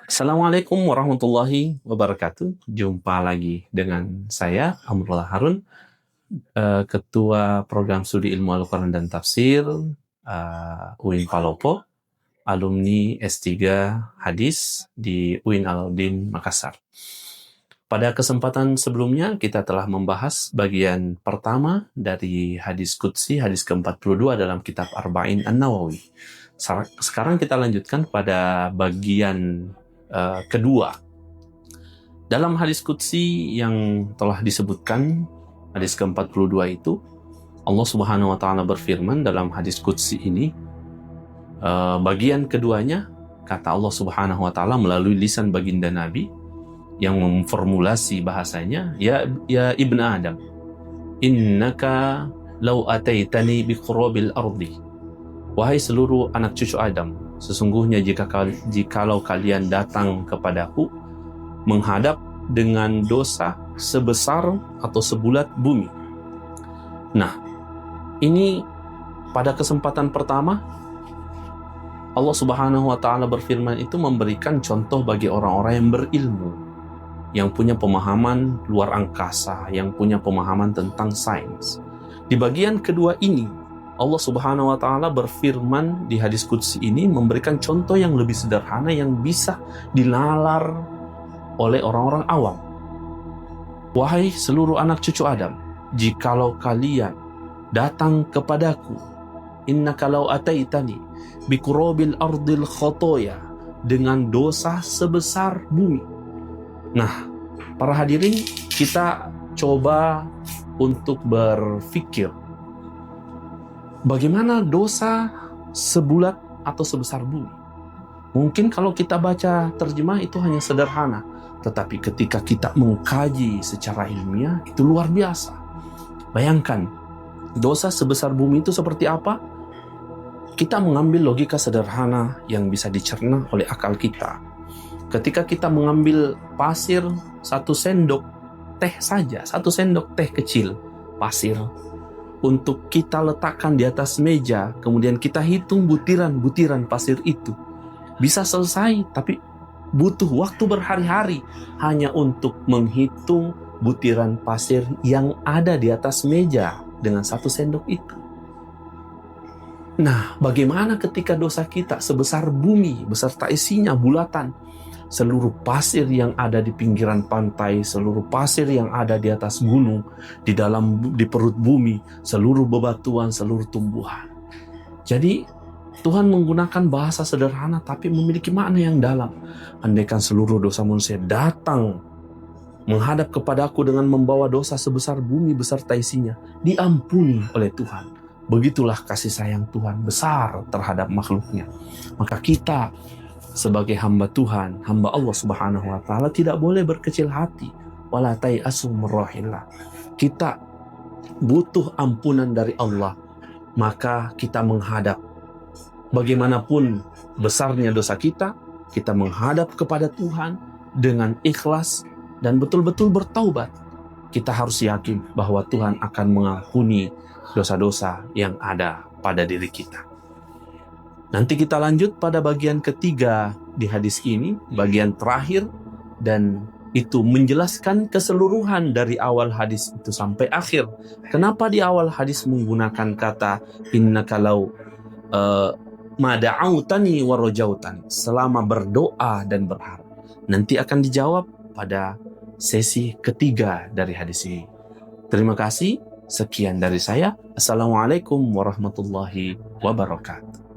Assalamualaikum warahmatullahi wabarakatuh. Jumpa lagi dengan saya, Amrullah Harun, Ketua Program Studi Ilmu Al-Quran dan Tafsir UIN Palopo, alumni S3 Hadis di UIN Alauddin Makassar. Pada kesempatan sebelumnya, kita telah membahas bagian pertama dari hadis Qudsi, hadis ke-42 dalam kitab Arba'in An-Nawawi. Sekarang kita lanjutkan pada bagian kedua. Dalam hadis Qudsi yang telah disebutkan, hadis ke-42 itu, Allah Subhanahu wa Ta'ala berfirman dalam hadis Qudsi ini, bagian keduanya, kata Allah Subhanahu wa Ta'ala melalui lisan baginda Nabi yang memformulasi bahasanya, ya ibnu Adam, innaka law ataitani biqurabil ardi, wahai seluruh anak cucu Adam, sesungguhnya jikalau kalian datang kepadaku menghadap dengan dosa sebesar atau sebulat bumi. Nah, ini pada kesempatan pertama Allah Subhanahu wa Ta'ala berfirman itu memberikan contoh bagi orang-orang yang berilmu, yang punya pemahaman luar angkasa, yang punya pemahaman tentang sains. Di bagian kedua ini, Allah Subhanahu wa Ta'ala berfirman di hadis Qudsi ini memberikan contoh yang lebih sederhana yang bisa dinalar oleh orang-orang awam. Wahai seluruh anak cucu Adam, jikalau kalian datang kepadaku, innaka law ataitani biqurabil ardil khotoya, dengan dosa sebesar bumi. Nah, para hadirin, kita coba untuk berpikir bagaimana dosa sebulat atau sebesar bumi. Mungkin kalau kita baca terjemah itu hanya sederhana, tetapi ketika kita mengkaji secara ilmiah itu luar biasa. Bayangkan, dosa sebesar bumi itu seperti apa? Kita mengambil logika sederhana yang bisa dicerna oleh akal kita. Ketika kita mengambil pasir 1 sendok teh saja, 1 sendok teh kecil pasir, untuk kita letakkan di atas meja, kemudian kita hitung butiran-butiran pasir itu, bisa selesai, tapi butuh waktu berhari-hari hanya untuk menghitung butiran pasir yang ada di atas meja dengan 1 sendok itu. Nah, bagaimana ketika dosa kita sebesar bumi beserta isinya bulatan, seluruh pasir yang ada di pinggiran pantai, seluruh pasir yang ada di atas gunung, di perut bumi, seluruh bebatuan, seluruh tumbuhan. Jadi Tuhan menggunakan bahasa sederhana tapi memiliki makna yang dalam. Andaikan seluruh dosa manusia datang menghadap kepadaku dengan membawa dosa sebesar bumi beserta isinya, diampuni oleh Tuhan. Begitulah kasih sayang Tuhan besar terhadap makhluknya. Maka kita sebagai hamba Tuhan, hamba Allah Subhanahu wa Ta'ala, tidak boleh berkecil hati. Wala tai'asu min rauhillah. Kita butuh ampunan dari Allah, maka kita menghadap. Bagaimanapun besarnya dosa kita menghadap kepada Tuhan dengan ikhlas dan betul-betul bertaubat. Kita harus yakin bahwa Tuhan akan mengampuni dosa-dosa yang ada pada diri kita. Nanti kita lanjut pada bagian ketiga di hadis ini, bagian terakhir, dan itu menjelaskan keseluruhan dari awal hadis itu sampai akhir. Kenapa di awal hadis menggunakan kata innaka law mada'autani wa rajautani, selama berdoa dan berharap. Nanti akan dijawab pada sesi ketiga dari hadis ini. Terima kasih, sekian dari saya. Assalamualaikum warahmatullahi wabarakatuh.